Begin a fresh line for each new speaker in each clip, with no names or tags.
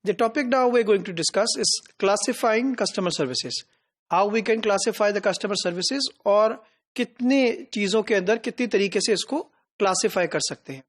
The topic now we're going to discuss is classifying customer services. How we can classify the customer services और कितने चीज़ों के अंदर कितनी तरीके से इसको क्लासीफाई कर सकते हैं.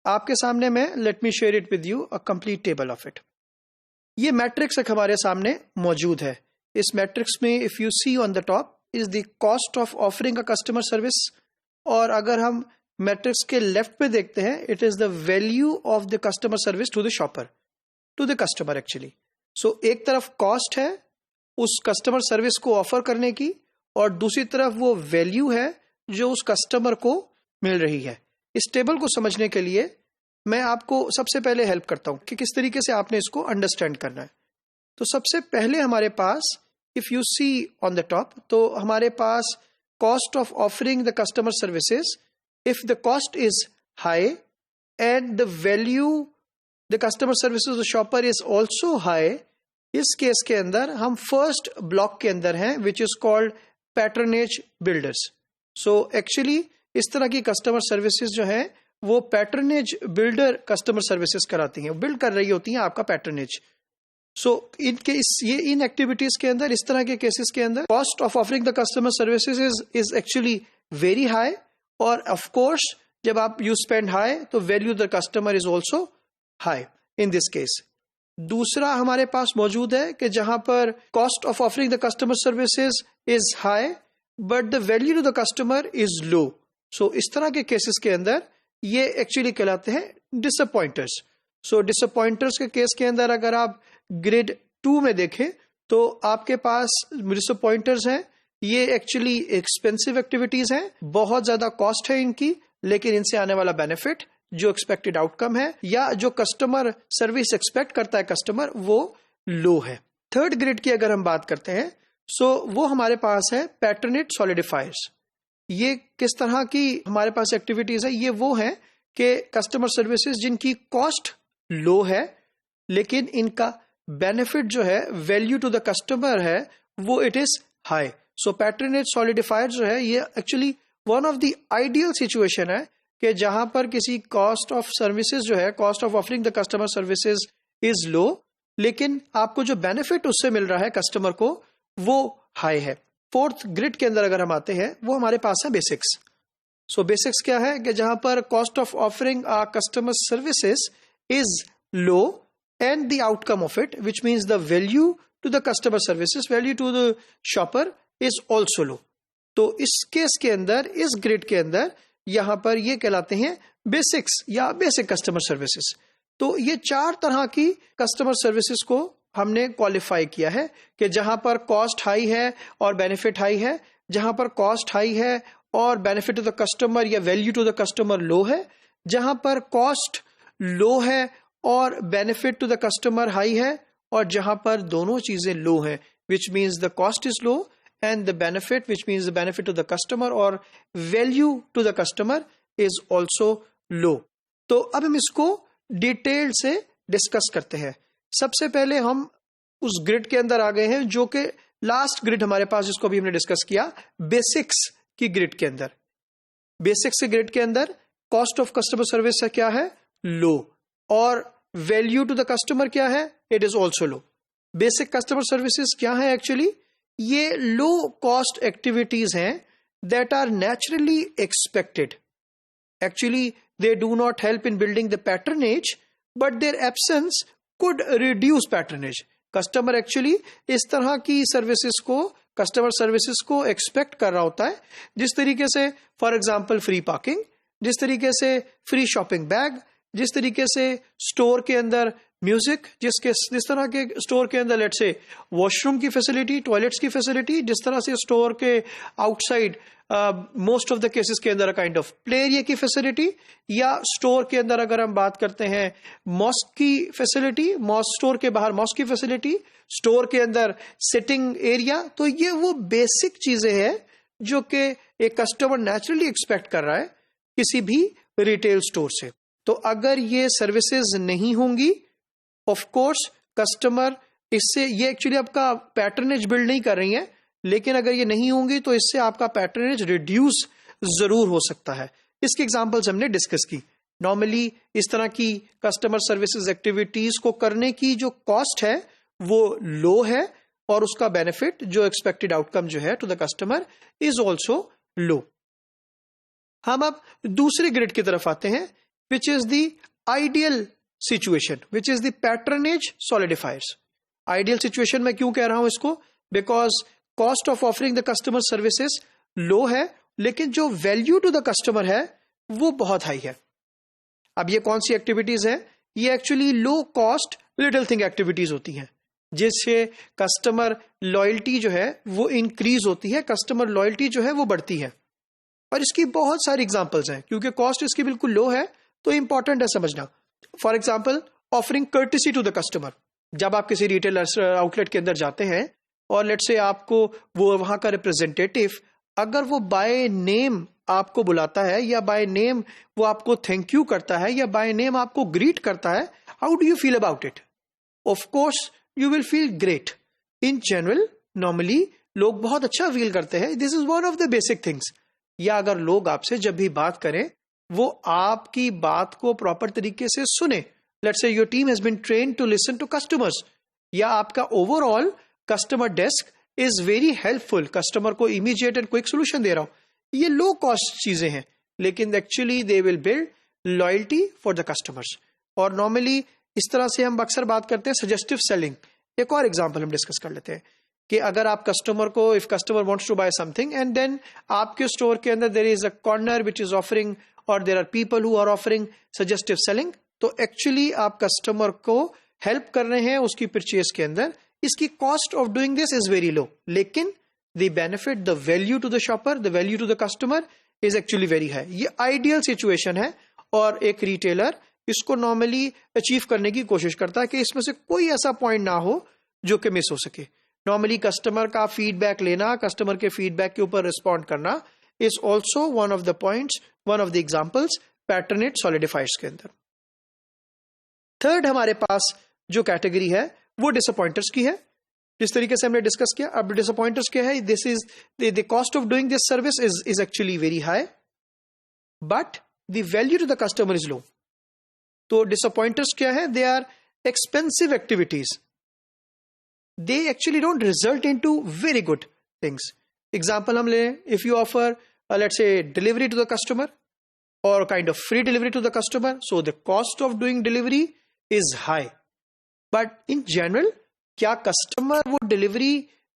आपके सामने में let me share it with you a complete table of it. ये मैट्रिक्स एक हमारे सामने मौजूद है. इस मैट्रिक्स में if you see on the top is the cost of offering a customer service, और अगर हम मैट्रिक्स के लेफ्ट पे देखते हैं it is the value of the customer service to the shopper, to the customer actually. So एक तरफ cost है उस कस्टमर सर्विस को ऑफर करने की, और दूसरी तरफ वो वैल्यू है जो उस कस्टमर को मिल रही है. इस टेबल को समझने के लिए मैं आपको सबसे पहले हेल्प करता हूं कि किस तरीके से आपने इसको अंडरस्टैंड करना है. तो सबसे पहले हमारे पास if you see on the top, तो हमारे पास cost of offering the customer services, if the cost is high and the value the customer services shopper is also high, इस केस के अंदर हम फर्स्ट ब्लॉक के अंदर हैं which is called patronage builders. So actually इस तरह की कस्टमर सर्विसेज जो है वो पैटर्नेज बिल्डर कस्टमर सर्विसेज कराती हैं, बिल्ड कर रही होती हैं आपका पैटर्नेज. सो इन एक्टिविटीज के अंदर, इस तरह के केसेस के अंदर cost of offering the customer services is actually very high, और ऑफ कोर्स जब आप यू स्पेंड हाई तो value the customer is also high in this case. दूसरा हमारे पास मौजूद है कि जहां पर cost of offering the customer services is high but the value to the customer is low. So इस तरह के केसेस के अंदर ये एक्चुअली कहलाते हैं डिसअपॉइंटर्स. सो डिसअपॉइंटर्स के केस के अंदर अगर आप ग्रेड 2 में देखें तो आपके पास डिसअपॉइंटर्स हैं. ये एक्चुअली एक्सपेंसिव एक्टिविटीज हैं, बहुत ज्यादा कॉस्ट है इनकी, लेकिन इनसे आने वाला बेनिफिट जो एक्सपेक्टेड आउटकम है या जो कस्टमर सर्विस एक्सपेक्ट करता है कस्टमर, वो लो है. थर्ड ग्रेड की अगर हम बात करते हैं सो वो हमारे पास है पैटर्नेज सॉलिडिफायर्स. ये किस तरह की हमारे पास एक्टिविटीज है? ये वो है कि कस्टमर सर्विसेज जिनकी कॉस्ट लो है लेकिन इनका बेनिफिट जो है वैल्यू टू द कस्टमर है वो it is high. So patronage solidifier जो है ये actually one of the ideal situation है कि जहां पर किसी कॉस्ट ऑफ सर्विसेज जो है, cost of offering the customer services is लो, लेकिन आपको जो बेनिफिट उससे मिल रहा है कस्टमर को वो हाई है. फोर्थ ग्रिड के अंदर अगर हम आते हैं वो हमारे पास है बेसिक्स. सो बेसिक्स क्या है कि जहां पर cost of offering customer services is low and the outcome of it which means the value to the customer services, value to the shopper is also low. तो इस केस के अंदर, इस ग्रिड के अंदर यहां पर ये कहलाते हैं बेसिक्स या बेसिक कस्टमर सर्विसेज. तो ये 4 तरह की कस्टमर सर्विसेज को हमने क्वालिफाई किया है कि जहां पर कॉस्ट हाई है और बेनिफिट हाई है, जहां पर कॉस्ट हाई है और बेनिफिट टू द कस्टमर या value to the customer low है, जहां पर कॉस्ट लो है और benefit to the customer high है, और जहां पर दोनों चीजें लो हैं which means the cost is low and the benefit which means the benefit to the customer or value to the customer is also low. तो अब हम इसको डिटेल से डिस्कस करते हैं. सबसे पहले हम उस ग्रिड के अंदर आ गए हैं जो कि लास्ट ग्रिड हमारे पास जिसको भी हमने डिस्कस किया, बेसिक्स की ग्रिड के अंदर. बेसिक्स के ग्रिड के अंदर कॉस्ट ऑफ कस्टमर सर्विस क्या है? लो. और वैल्यू टू द कस्टमर क्या है? It is also low. Basic customer services क्या है एक्चुअली? ये लो कॉस्ट एक्टिविटीज हैं that are naturally expected. Actually they do not help in building the patronage but their absence could reduce patronage. Customer actually इस तरह की services को, customer services को expect कर रहा होता है, जिस तरीके से फॉर एग्जांपल फ्री पार्किंग, जिस तरीके से फ्री शॉपिंग बैग, जिस तरीके से स्टोर के अंदर म्यूजिक, जिस तरह के स्टोर के अंदर लेट्स से वॉशरूम की फैसिलिटी, टॉयलेट्स की फैसिलिटी, जिस तरह से स्टोर के outside most of the cases के अंदर काइंड ऑफ प्ले एरिया की फैसिलिटी, या स्टोर के अंदर अगर हम बात करते हैं मॉस्क की फैसिलिटी, स्टोर के बाहर मॉस्क की फैसिलिटी, स्टोर के अंदर सिटिंग एरिया. तो ये वो बेसिक चीजें हैं जो कि एक कस्टमर नेचुरली एक्सपेक्ट कर रहा है किसी भी रिटेल स्टोर से. तो अगर ये सर्विसेज नहीं होंगी, ऑफ कोर्स कस्टमर इससे, ये एक्चुअली आपका पैटर्नेज बिल्ड नहीं कर रही है, लेकिन अगर ये नहीं होंगी तो इससे आपका पैटर्नेज रिड्यूस जरूर हो सकता है. इसकी एग्जांपल्स हमने डिस्कस की. नॉर्मली इस तरह की कस्टमर सर्विसेज एक्टिविटीज को करने की जो कॉस्ट है वो लो है और उसका बेनिफिट जो एक्सपेक्टेड आउटकम जो है to the customer is also low. हम अब दूसरे ग्रेड की तरफ आते हैं, which is the ideal situation, which is the patronage solidifiers. Ideal situation में क्यों कह रहा हूं इसको, because cost of offering the customer services low है, लेकिन जो वैल्यू टू द कस्टमर है वो बहुत हाई है। अब ये कौन सी एक्टिविटीज है, ये actually low cost little thing activities होती हैं, जिससे कस्टमर लॉयल्टी जो है वो इंक्रीज होती है, कस्टमर लॉयल्टी जो है वो बढ़ती है। और इसकी बहुत सारी एग्जांपल्स हैं, क्योंकि कॉस्ट इसकी बिल्कुल लो है तो इंपॉर्टेंट है समझना। For example offering courtesy to the customer. जब आप किसी रिटेल आउटलेट के अंदर जाते हैं और लेट्स से आपको वो वहां का रिप्रेजेंटेटिव अगर वो बाय नेम आपको बुलाता है या बाय नेम वो आपको थैंक यू करता है या बाय नेम आपको ग्रीट करता है, how do you feel about it? Of course you will feel great. In general normally लोग बहुत अच्छा फील करते हैं, this is one of the basic things. या अगर लोग आपसे जब भी बात करें वो आपकी बात को प्रॉपर तरीके से सुने, let's say your team has been trained to listen to customers, या आपका overall customer desk is very helpful, customer को इमीडिएट एंड क्विक सोल्यूशन दे रहा हूं, ये लो कॉस्ट चीजें हैं, लेकिन actually they will build loyalty for the customers. और नॉर्मली इस तरह से हम अक्सर बात करते हैं सजेस्टिव सेलिंग। एक और एग्जांपल हम डिस्कस कर लेते हैं कि अगर आप कस्टमर को, if customer wants to buy something and then आपके स्टोर के अंदर there is a corner which is offering और there are people who are offering suggestive selling, तो एक्चुअली आप कस्टमर को हेल्प कर रहे हैं उसकी परचेज के अंदर। इसकी cost of doing this is very low, लेकिन the benefit, the value to the shopper, the value to the customer is actually very high. ये आइडियल सिचुएशन है और एक रिटेलर इसको नॉर्मली अचीव करने की कोशिश करता है कि इसमें से कोई ऐसा पॉइंट ना हो जो कि मिस हो सके। नॉर्मली कस्टमर का फीडबैक लेना, कस्टमर के फीडबैक के ऊपर रिस्पॉन्ड करना is also one of the points, one of the examples patronage solidifiers के अंदर। थर्ड हमारे पास जो कैटेगरी है वो डिसअपॉइंटर्स की है, जिस तरीके से हमने डिस्कस किया। अब डिसअपॉइंटर्स क्या है, this is the cost of doing this service is actually very high but the value to the customer is low. तो डिसअपॉइंटर्स क्या है, they are expensive activities, they actually don't result into very good things. Example हम लें, if you offer let's say delivery to the customer or kind of free delivery to the customer, so the cost of doing delivery is high, but in general क्या customer वो delivery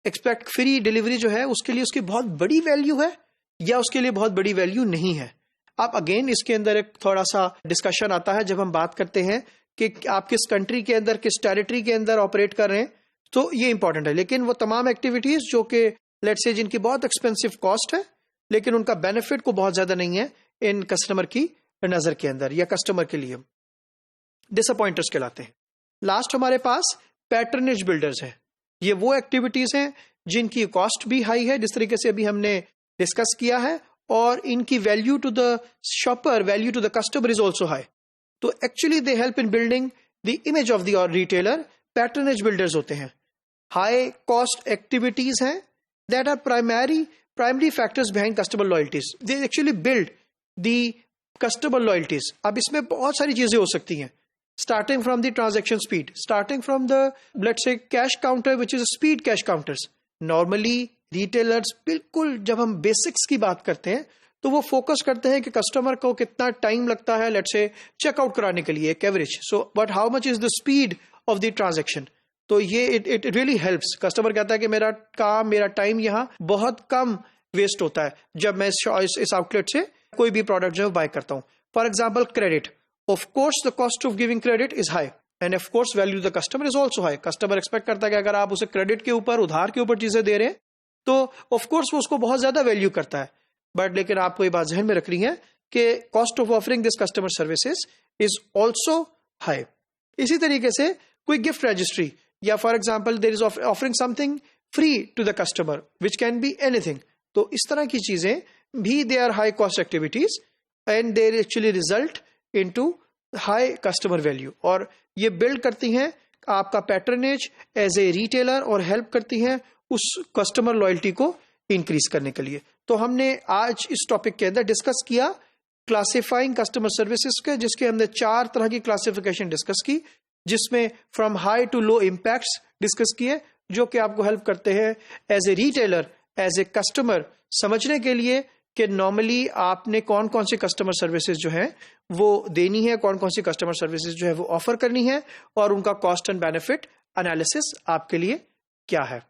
expect, free delivery जो है उसके लिए उसकी बहुत बड़ी value है या उसके लिए बहुत बड़ी वैल्यू नहीं है? अब अगेन इसके अंदर एक थोड़ा सा डिस्कशन आता है जब हम बात करते हैं कि आप किस कंट्री के अंदर, किस टेरिटरी के अंदर ऑपरेट कर रहे हैं, तो ये इंपॉर्टेंट है। लेकिन वो तमाम एक्टिविटीज जो कि लेट्स से जिनकी बहुत एक्सपेंसिव कॉस्ट है लेकिन उनका बेनिफिट को बहुत ज्यादा नहीं है इन कस्टमर की नजर के अंदर या कस्टमर के लिए, डिसअपॉइंटर्स कहलाते हैं। लास्ट हमारे पास पैटर्नेज बिल्डर्स है। ये वो एक्टिविटीज हैं जिनकी कॉस्ट भी हाई है, जिस तरीके से अभी हमने डिस्कस किया है, और इनकी value to the shopper, value to the customer is also high. तो actually they help in building the image of the retailer. Patronage builders होते हैं, हाई कॉस्ट एक्टिविटीज हैं that are primary factors behind customer loyalties. They actually build the customer loyalties. अब इसमें बहुत सारी चीजें हो सकती हैं, starting from the transaction speed, starting from the let's say cash counter which is speed cash counters. Normally retailers बिल्कुल जब हम बेसिक्स की बात करते हैं तो वो फोकस करते हैं कि कस्टमर को कितना टाइम लगता है लेट्स से चेकआउट कराने के लिए, एक average. So but how much is the speed of the transaction. तो ये इट रियली हेल्प्स। कस्टमर कहता है कि मेरा काम, मेरा टाइम यहाँ बहुत कम वेस्ट होता है जब मैं इस आउटलेट से कोई भी प्रोडक्ट जो है बाय करता हूँ। For example credit, of course the cost of giving credit is high end of course value the customer is also high. Customer expect करता है कि अगर आप उसे क्रेडिट के ऊपर, उधार के ऊपर चीजें दे रहे हैं तो ऑफ कोर्स वो उसको बहुत ज्यादा वैल्यू करता है। बट लेकिन आपको ये बात जहन में रखनी है कि cost of offering this customer services is also high. इसी तरीके से कोई गिफ्ट रजिस्ट्री या for example there is offering something free to the customer which can be anything. तो इस तरह की चीजें भी they are high cost activities and they actually result into high customer value, और ये बिल्ड करती हैं आपका पैटर्नेज एज ए रिटेलर और हेल्प करती हैं उस कस्टमर लॉयल्टी को इंक्रीज करने के लिए। तो हमने आज इस टॉपिक के अंदर डिस्कस किया क्लासिफाइंग कस्टमर सर्विसेज के, जिसके हमने 4 तरह की क्लासिफिकेशन डिस्कस की, जिसमें from high to low impacts discuss किए, जो कि आपको हेल्प करते हैं as a retailer, as a customer समझने के लिए कि नॉर्मली आपने कौन कौन सी कस्टमर सर्विसेज जो है वो देनी है, कौन कौन सी कस्टमर सर्विसेज जो है वो ऑफर करनी है, और उनका कॉस्ट एंड बेनिफिट एनालिसिस आपके लिए क्या है।